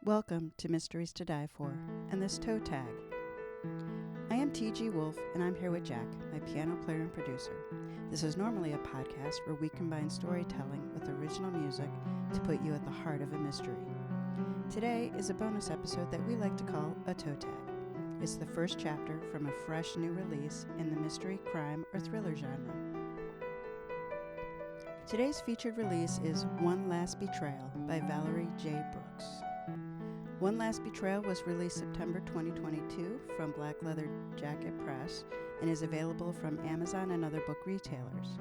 Welcome to Mysteries to Die For and this toe tag. I am TG Wolff and I'm here with Jack, my piano player and producer. This is normally a podcast where we combine storytelling with original music to put you at the heart of a mystery. Today is a bonus episode that we like to call a toe tag. It's the first chapter from a fresh new release in the mystery, crime, or thriller genre. Today's featured release is One Last Betrayal by Valerie J. Brooks. One Last Betrayal was released September 2022 from Black Leather Jacket Press and is available from Amazon and other book retailers.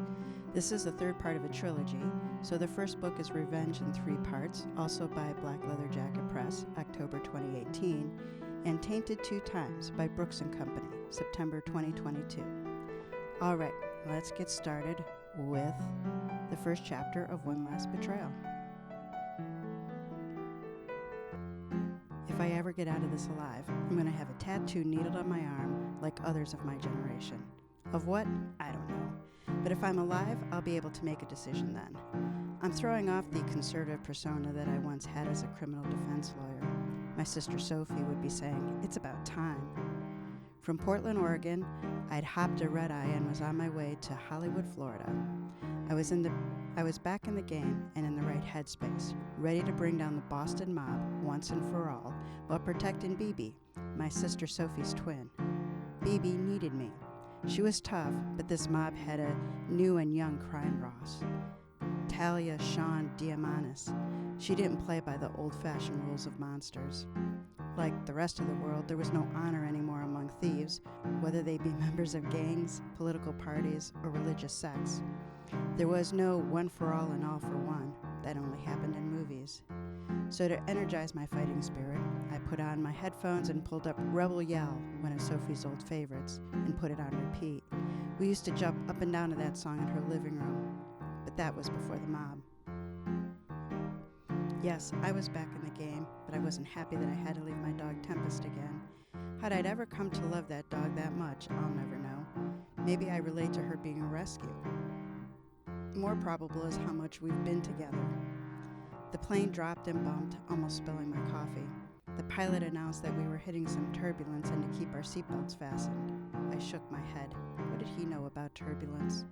This is the third part of a trilogy, so the first book is Revenge in 3 parts, also by Black Leather Jacket Press, October 2018, and Tainted Times by Brooks & Company, September 2022. All right, let's get started with the first chapter of One Last Betrayal. If I ever get out of this alive, I'm going to have a tattoo needled on my arm like others of my generation. Of what? I don't know. But if I'm alive, I'll be able to make a decision then. I'm throwing off the conservative persona that I once had as a criminal defense lawyer. My sister Sophie would be saying, "It's about time." From Portland, Oregon, I'd hopped a red eye and was on my way to Hollywood, Florida. I was back in the game and in the right headspace, ready to bring down the Boston mob once and for all, while protecting Bibi, my sister Sophie's twin. Bibi needed me. She was tough, but this mob had a new and young crime boss, Talia Sean Diamanis. She didn't play by the old-fashioned rules of monsters. Like the rest of the world, there was no honor anymore among thieves, whether they be members of gangs, political parties, or religious sects. There was no one for all and all for one. That only happened in movies. So to energize my fighting spirit, I put on my headphones and pulled up Rebel Yell, one of Sophie's old favorites, and put it on repeat. We used to jump up and down to that song in her living room, but that was before the mob. Yes, I was back in the game, but I wasn't happy that I had to leave my dog Tempest again. How'd I ever come to love that dog that much, I'll never know. Maybe I relate to her being a rescue. More probable is how much we've been together. The plane dropped and bumped, almost spilling my coffee. The pilot announced that we were hitting some turbulence and to keep our seatbelts fastened. I shook my head. What did he know about turbulence?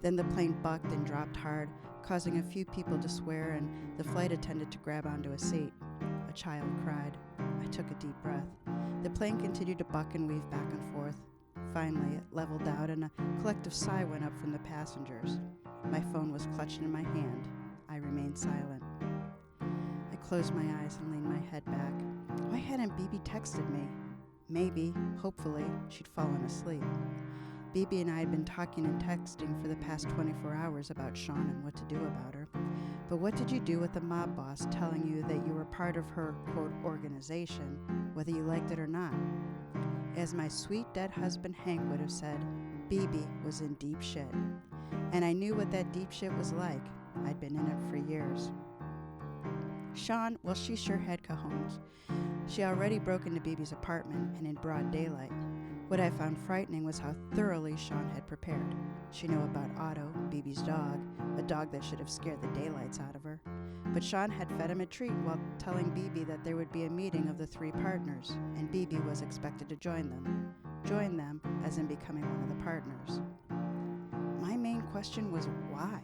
Then the plane bucked and dropped hard, causing a few people to swear, and the flight attendant to grab onto a seat. A child cried. I took a deep breath. The plane continued to buck and weave back and forth. Finally, it leveled out and a collective sigh went up from the passengers. My phone was clutched in my hand. I remained silent. I closed my eyes and leaned my head back. Why hadn't Bibi texted me? Maybe, hopefully, she'd fallen asleep. Bibi and I had been talking and texting for the past 24 hours about Sean and what to do about her. But what did you do with the mob boss telling you that you were part of her, quote, organization, whether you liked it or not? As my sweet dead husband Hank would have said, Bibi was in deep shit. And I knew what that deep shit was like. I'd been in it for years. Sean, well, she sure had cajones. She already broke into Bibi's apartment and in broad daylight. What I found frightening was how thoroughly Sean had prepared. She knew about Otto, Bibi's dog, a dog that should have scared the daylights out of her. But Sean had fed him a treat while telling Bibi that there would be a meeting of the 3 partners, and Bibi was expected to join them. Join them, as in becoming one of the partners. My main question was why?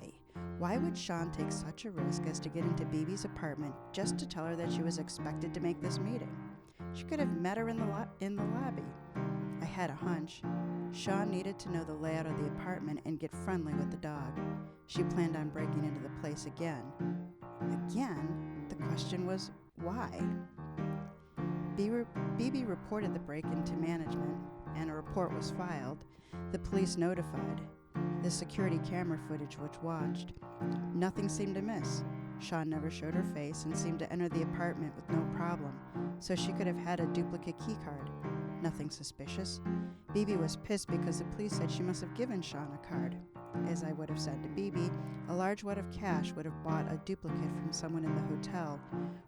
Why would Sean take such a risk as to get into Bibi's apartment just to tell her that she was expected to make this meeting? She could have met her in the lobby. I had a hunch. Sean needed to know the layout of the apartment and get friendly with the dog. She planned on breaking into the place again. Again? The question was, why? Bibi reported the break-in to management, and a report was filed. The police notified. The security camera footage was watched. Nothing seemed amiss. Sean never showed her face and seemed to enter the apartment with no problem, so she could have had a duplicate keycard. Nothing suspicious. Bibi was pissed because the police said she must have given Sean a card. As I would have said to Bibi, a large wad of cash would have bought a duplicate from someone in the hotel.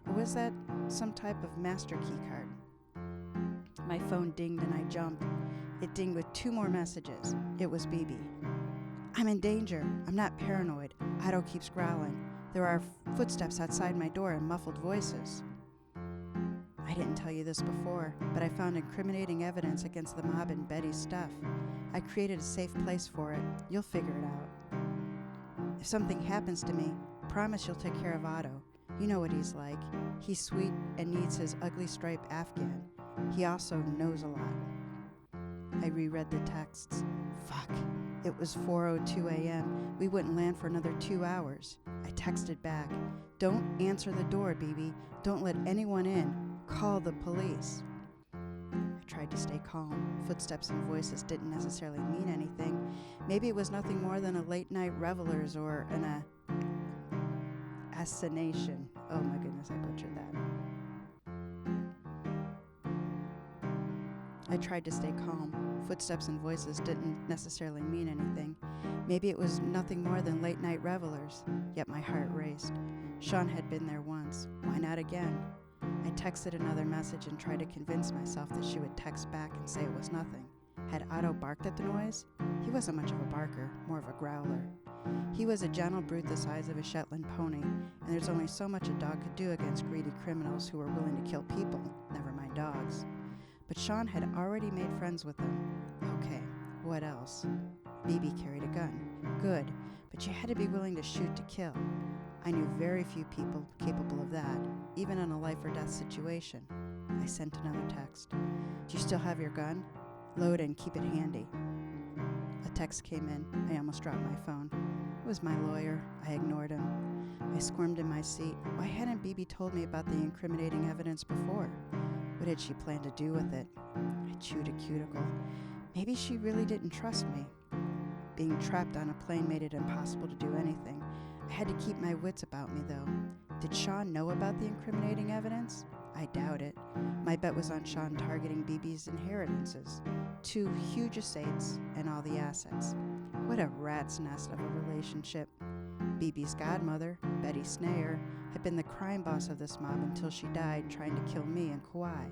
Or was that some type of master key card? My phone dinged and I jumped. It dinged with 2 more messages. It was Bibi. I'm in danger. I'm not paranoid. Otto keeps growling. There are footsteps outside my door and muffled voices. I didn't tell you this before, but I found incriminating evidence against the mob and Betty's stuff. I created a safe place for it. You'll figure it out. If something happens to me, promise you'll take care of Otto. You know what he's like. He's sweet and needs his ugly striped Afghan. He also knows a lot. I reread the texts. Fuck. It was 4:02 a.m. We wouldn't land for another 2 hours. I texted back. Don't answer the door, BB. Don't let anyone in. Call the police. I tried to stay calm. Footsteps and voices didn't necessarily mean anything. Maybe it was nothing more than a late-night revelers or an assassination. Oh my goodness, I butchered that. I tried to stay calm. Footsteps and voices didn't necessarily mean anything. Maybe it was nothing more than late-night revelers. Yet my heart raced. Sean had been there once. Why not again? I texted another message and tried to convince myself that she would text back and say it was nothing. Had Otto barked at the noise? He wasn't much of a barker, more of a growler. He was a gentle brute the size of a Shetland pony, and there's only so much a dog could do against greedy criminals who were willing to kill people, never mind dogs. But Sean had already made friends with them. Okay, what else? BB carried a gun. Good, but you had to be willing to shoot to kill. I knew very few people capable of that, even in a life-or-death situation. I sent another text. Do you still have your gun? Load and keep it handy. A text came in. I almost dropped my phone. It was my lawyer. I ignored him. I squirmed in my seat. Why hadn't BB told me about the incriminating evidence before? What had she planned to do with it? I chewed a cuticle. Maybe she really didn't trust me. Being trapped on a plane made it impossible to do anything. I had to keep my wits about me, though. Did Sean know about the incriminating evidence? I doubt it. My bet was on Sean targeting BB's inheritances. 2 huge estates and all the assets. What a rat's nest of a relationship. BB's godmother, Betty Snayer, had been the crime boss of this mob until she died trying to kill me and Kauai.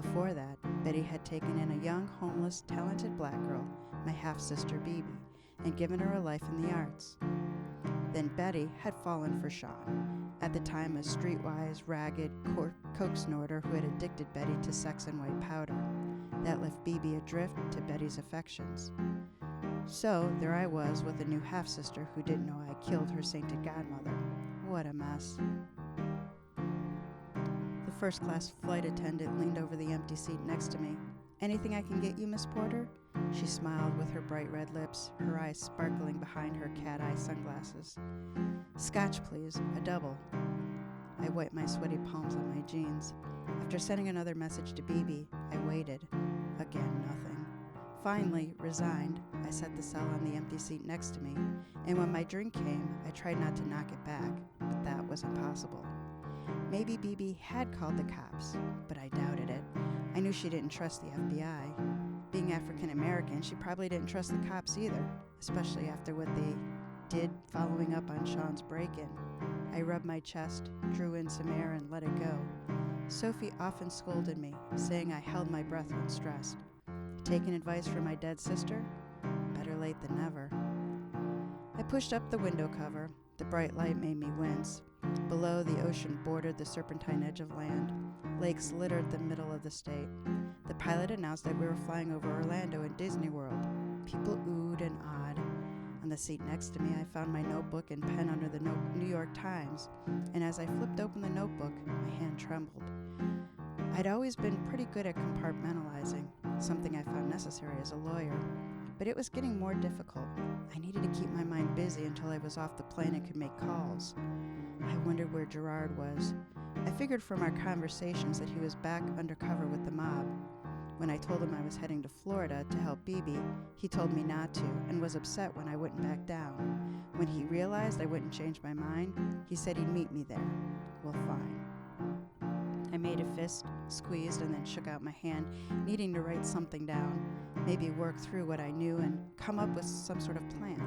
Before that, Betty had taken in a young, homeless, talented black girl, my half-sister BB, and given her a life in the arts. Then Betty had fallen for Sean, at the time a streetwise, ragged, coke snorter who had addicted Betty to sex and white powder. That left BB adrift to Betty's affections. So there I was with a new half-sister who didn't know I killed her sainted godmother. What a mess. The first-class flight attendant leaned over the empty seat next to me. Anything I can get you, Miss Porter? She smiled with her bright red lips, her eyes sparkling behind her cat-eye sunglasses. Scotch, please, a double. I wiped my sweaty palms on my jeans. After sending another message to BB, I waited. Again, nothing. Finally, resigned, I set the cell on the empty seat next to me, and when my drink came, I tried not to knock it back, but that was impossible. Maybe BB had called the cops, but I doubted it. I knew she didn't trust the FBI. Being African American, she probably didn't trust the cops either, especially after what they did following up on Sean's break-in. I rubbed my chest, drew in some air, and let it go. Sophie often scolded me, saying I held my breath when stressed. Taking advice from my dead sister? Better late than never. I pushed up the window cover. The bright light made me wince. Below, the ocean bordered the serpentine edge of land. Lakes littered the middle of the state. The pilot announced that we were flying over Orlando and Disney World. People oohed and awed. On the seat next to me, I found my notebook and pen under the New York Times, and as I flipped open the notebook, my hand trembled. I'd always been pretty good at compartmentalizing, something I found necessary as a lawyer, but it was getting more difficult. I needed to keep my mind busy until I was off the plane and could make calls. I wondered where Gerard was. I figured from our conversations that he was back undercover with the mob. When I told him I was heading to Florida to help BB, he told me not to and was upset when I wouldn't back down. When he realized I wouldn't change my mind, he said he'd meet me there. Well, fine. I made a fist, squeezed, and then shook out my hand, needing to write something down, maybe work through what I knew and come up with some sort of plan.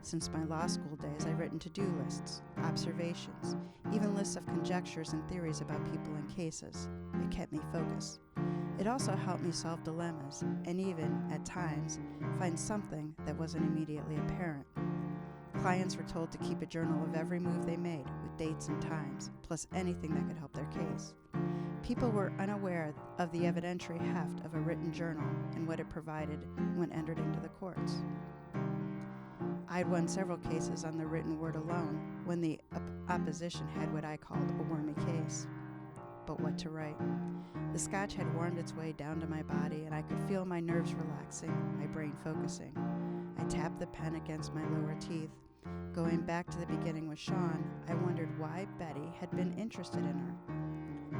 Since my law school days, I've written to-do lists, observations, even lists of conjectures and theories about people and cases. It kept me focused. It also helped me solve dilemmas, and even, at times, find something that wasn't immediately apparent. Clients were told to keep a journal of every move they made, with dates and times, plus anything that could help their case. People were unaware of the evidentiary heft of a written journal and what it provided when entered into the courts. I'd won several cases on the written word alone when the opposition had what I called a wormy case. But what to write? The scotch had warmed its way down to my body, and I could feel my nerves relaxing, my brain focusing. I tapped the pen against my lower teeth. Going back to the beginning with Sean, I wondered why Betty had been interested in her.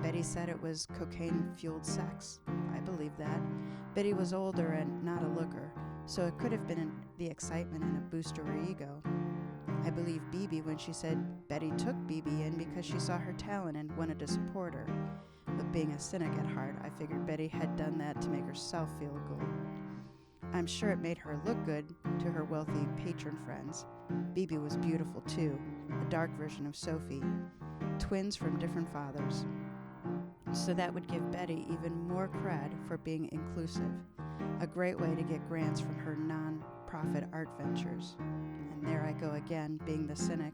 Betty said it was cocaine-fueled sex. I believed that. Betty was older and not a looker, so it could have been the excitement and a boost to her ego. I believed Bibi when she said Betty took Bibi in because she saw her talent and wanted to support her. But being a cynic at heart, I figured Betty had done that to make herself feel good. I'm sure it made her look good to her wealthy patron friends. Bibi was beautiful too, a dark version of Sophie, twins from different fathers. So that would give Betty even more cred for being inclusive, a great way to get grants from her non-profit art ventures. And there I go again, being the cynic.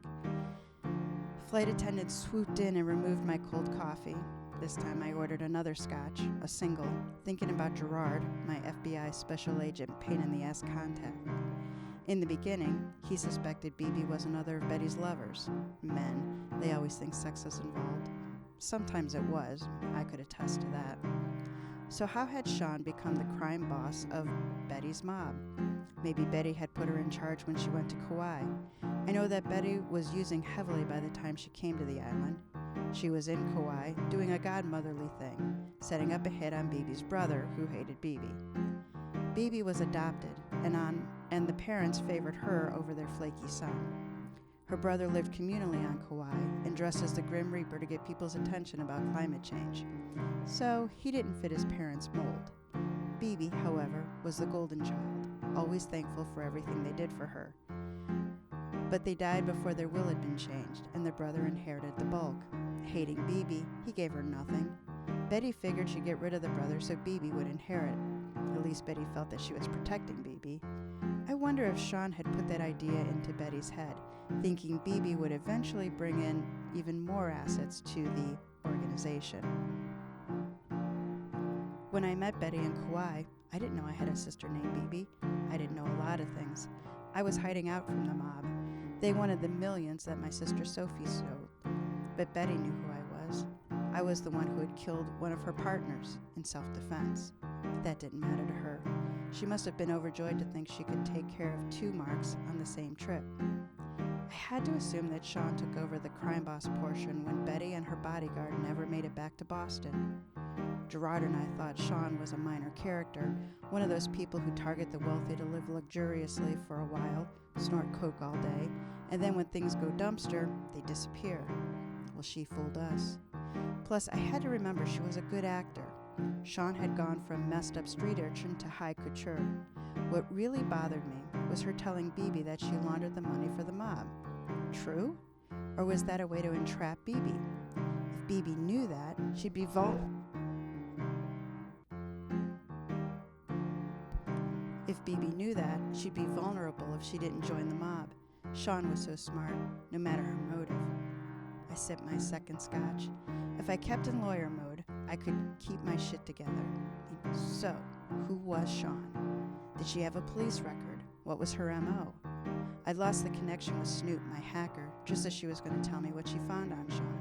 Flight attendant swooped in and removed my cold coffee. This time I ordered another scotch, a single, thinking about Gerard, my FBI special agent pain-in-the-ass contact. In the beginning, he suspected Bibi was another of Betty's lovers. Men, they always think sex is involved. Sometimes it was. I could attest to that. So how had Sean become the crime boss of Betty's mob? Maybe Betty had put her in charge when she went to Kauai. I know that Betty was using heavily by the time she came to the island. She was in Kauai, doing a godmotherly thing, setting up a hit on Bibi's brother, who hated Bibi. Bibi was adopted, and the parents favored her over their flaky son. Her brother lived communally on Kauai and dressed as the Grim Reaper to get people's attention about climate change. So he didn't fit his parents' mold. Bibi, however, was the golden child, always thankful for everything they did for her. But they died before their will had been changed, and the brother inherited the bulk. Hating Bibi, he gave her nothing. Betty figured she'd get rid of the brother so Bibi would inherit. At least Betty felt that she was protecting Bibi. I wonder if Sean had put that idea into Betty's head, thinking Bibi would eventually bring in even more assets to the organization. When I met Betty in Kauai, I didn't know I had a sister named Bibi. I didn't know a lot of things. I was hiding out from the mob. They wanted the millions that my sister Sophie stole, but Betty knew who I was. I was the one who had killed one of her partners in self-defense. That didn't matter to her. She must have been overjoyed to think she could take care of two marks on the same trip. I had to assume that Sean took over the crime boss portion when Betty and her bodyguard never made it back to Boston. Gerard and I thought Sean was a minor character, one of those people who target the wealthy to live luxuriously for a while, snort coke all day, and then when things go dumpster, they disappear. Well, she fooled us. Plus, I had to remember she was a good actor. Sean had gone from messed up street urchin to high couture. What really bothered me was her telling Bibi that she laundered the money for the mob. True? Or was that a way to entrap Bibi? If Bibi knew that, she'd be vulnerable. If Bibi knew that, she'd be vulnerable if she didn't join the mob. Sean was so smart, no matter her motive. I sipped my second scotch. If I kept in lawyer mode, I could keep my shit together. So, who was Sean? Did she have a police record? What was her M.O.? I'd lost the connection with Snoop, my hacker, just as she was going to tell me what she found on Sean.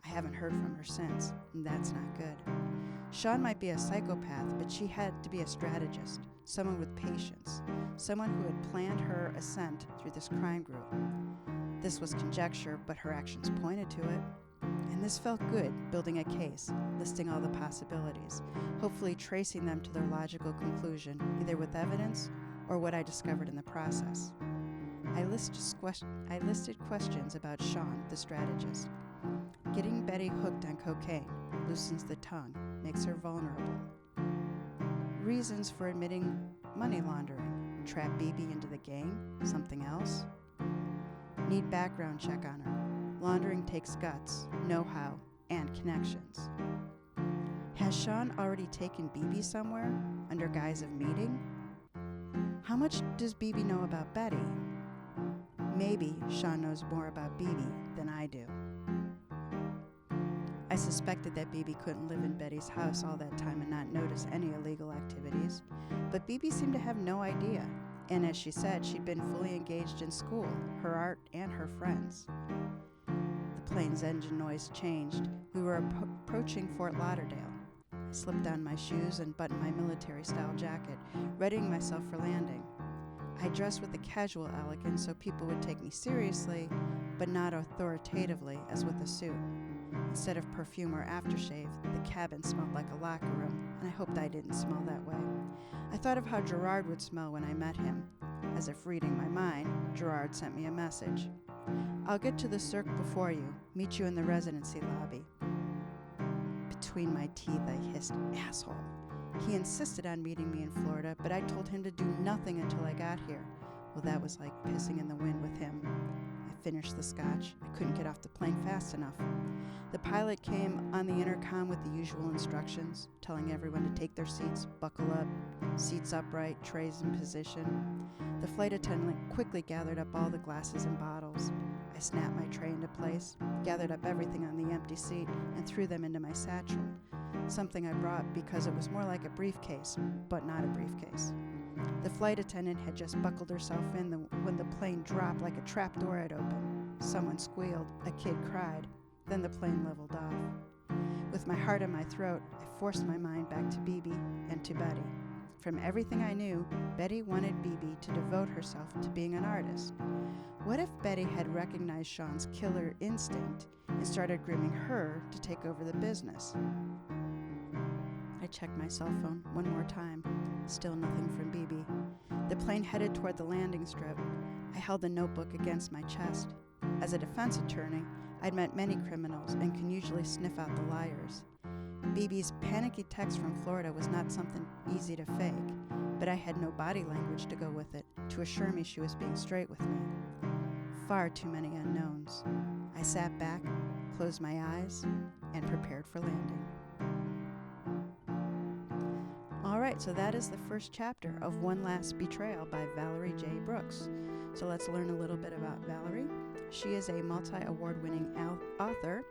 I haven't heard from her since, and that's not good. Sean might be a psychopath, but she had to be a strategist, someone with patience, someone who had planned her ascent through this crime group. This was conjecture, but her actions pointed to it. And this felt good, building a case, listing all the possibilities, hopefully tracing them to their logical conclusion, either with evidence or what I discovered in the process. I listed questions about Sean, the strategist. Getting Betty hooked on cocaine loosens the tongue, makes her vulnerable. Reasons for admitting money laundering, trap Bibi into the gang, something else? Need background check on her. Laundering takes guts, know-how, and connections. Has Sean already taken Bibi somewhere under guise of meeting? How much does Bibi know about Betty? Maybe Sean knows more about Bibi than I do. I suspected that Bibi couldn't live in Betty's house all that time and not notice any illegal activities, but Bibi seemed to have no idea, and as she said, she'd been fully engaged in school, her art, and her friends. The plane's engine noise changed. We were approaching Fort Lauderdale. I slipped on my shoes and buttoned my military-style jacket, readying myself for landing. I dressed with a casual elegance so people would take me seriously, but not authoritatively as with a suit. Instead of perfume or aftershave, the cabin smelled like a locker room, and I hoped I didn't smell that way. I thought of how Gerard would smell when I met him. As if reading my mind, Gerard sent me a message. "I'll get to the Cirque before you. Meet you in the residency lobby." Between my teeth, I hissed, "Asshole." He insisted on meeting me in Florida, but I told him to do nothing until I got here. Well, that was like pissing in the wind with him. I finished the scotch. I couldn't get off the plane fast enough. The pilot came on the intercom with the usual instructions, telling everyone to take their seats, buckle up, seats upright, trays in position. The flight attendant quickly gathered up all the glasses and bottles. I snapped my tray into place, gathered up everything on the empty seat, and threw them into my satchel, something I brought because it was more like a briefcase, but not a briefcase. The flight attendant had just buckled herself in when the plane dropped like a trapdoor had opened. Someone squealed, a kid cried, then the plane leveled off. With my heart in my throat, I forced my mind back to Bibi and to Betty. From everything I knew, Betty wanted Bibi to devote herself to being an artist. What if Betty had recognized Sean's killer instinct and started grooming her to take over the business? I checked my cell phone one more time. Still nothing from Bibi. The plane headed toward the landing strip. I held the notebook against my chest. As a defense attorney, I'd met many criminals and can usually sniff out the liars. Bibi's panicky text from Florida was not something easy to fake, but I had no body language to go with it to assure me she was being straight with me. Far too many unknowns. I sat back, closed my eyes, and prepared for landing. All right, so that is the first chapter of One Last Betrayal by Valerie J. Brooks. So let's learn a little bit about Valerie. She is a multi-award-winning author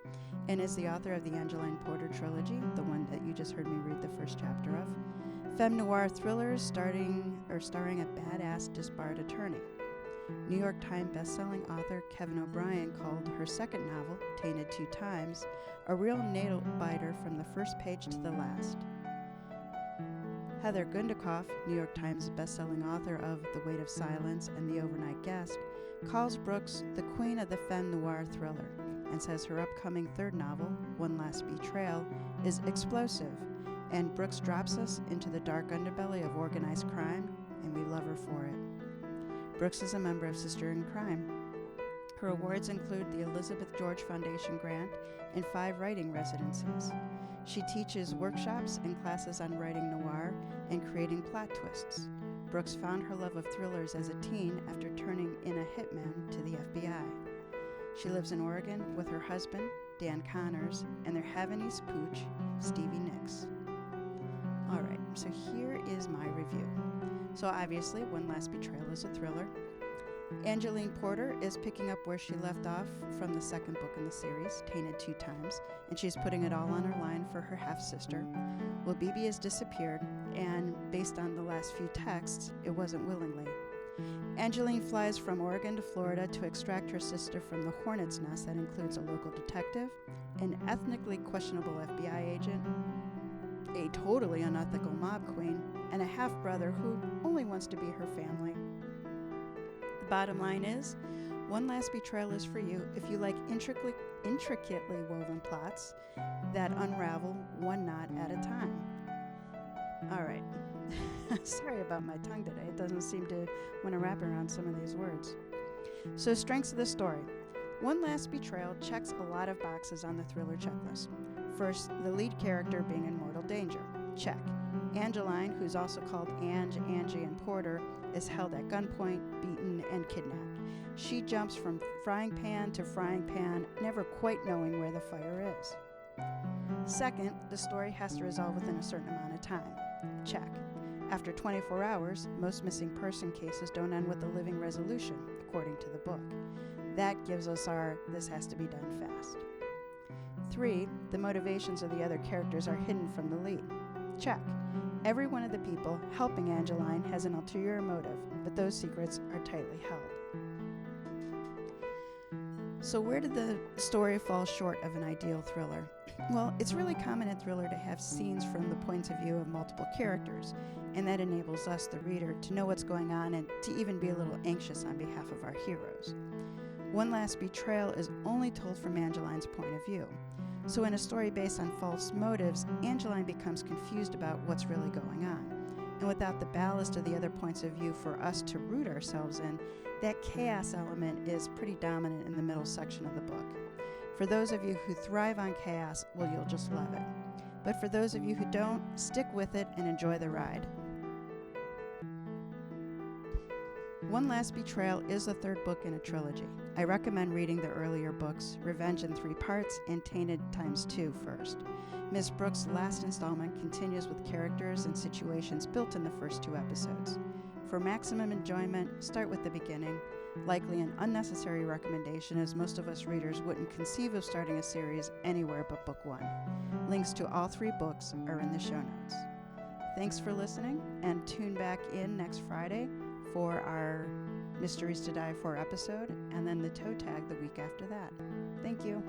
and is the author of the Angeline Porter trilogy, the one that you just heard me read the first chapter of. Femmes-noir Thrillers starring a badass disbarred attorney. New York Times bestselling author Kevin O'Brien called her second novel, Tainted Times, a real nail-biter from the first page to the last. Heather Gudenkauf, New York Times bestselling author of The Weight of Silence and The Overnight Guest, calls Brooks the queen of the Femmes-noir Thriller and says her upcoming third novel, One Last Betrayal, is explosive, and Brooks drops us into the dark underbelly of organized crime, and we love her for it. Brooks is a member of Sister in Crime. Her awards include the Elizabeth George Foundation grant and 5 writing residencies. She teaches workshops and classes on writing noir and creating plot twists. Brooks found her love of thrillers as a teen after turning in a hitman to the FBI. She lives in Oregon with her husband, Dan Connors, and their Havanese pooch, Stevie Nicks. All right, so here is my review. So obviously, One Last Betrayal is a thriller. Angeline Porter is picking up where she left off from the second book in the series, Tainted Times, and she's putting it all on her line for her half-sister. Well, Bibi has disappeared, and based on the last few texts, it wasn't willingly. Angeline flies from Oregon to Florida to extract her sister from the hornet's nest that includes a local detective, an ethnically questionable FBI agent, a totally unethical mob queen, and a half-brother who only wants to be her family. The bottom line is, One Last Betrayal is for you if you like intricately woven plots that unravel one knot at a time. All right. Sorry about my tongue today. It doesn't seem to want to wrap around some of these words. So, strengths of the story. One Last Betrayal checks a lot of boxes on the thriller checklist. First, the lead character being in mortal danger. Check. Angeline, who's also called Angie, and Porter, is held at gunpoint, beaten, and kidnapped. She jumps from frying pan to frying pan, never quite knowing where the fire is. Second, the story has to resolve within a certain amount of time. Check. After 24 hours, most missing person cases don't end with a living resolution, according to the book. That gives us our, this has to be done fast. 3, the motivations of the other characters are hidden from the lead. Check. Every one of the people helping Angeline has an ulterior motive, but those secrets are tightly held. So where did the story fall short of an ideal thriller? Well, it's really common in thriller to have scenes from the points of view of multiple characters, and that enables us, the reader, to know what's going on and to even be a little anxious on behalf of our heroes. One Last Betrayal is only told from Angeline's point of view. So in a story based on false motives, Angeline becomes confused about what's really going on. And without the ballast of the other points of view for us to root ourselves in, that chaos element is pretty dominant in the middle section of the book. For those of you who thrive on chaos, well, you'll just love it. But for those of you who don't, stick with it and enjoy the ride. One Last Betrayal is the third book in a trilogy. I recommend reading the earlier books, Revenge in 3 parts and Tainted Times 2 first. Ms. Brooks' last installment continues with characters and situations built in the first 2 episodes. For maximum enjoyment, start with the beginning. Likely an unnecessary recommendation, as most of us readers wouldn't conceive of starting a series anywhere but book 1. Links to all 3 books are in the show notes. Thanks for listening, and tune back in next Friday for our Mysteries to Die For episode, and then the toe tag the week after that. Thank you.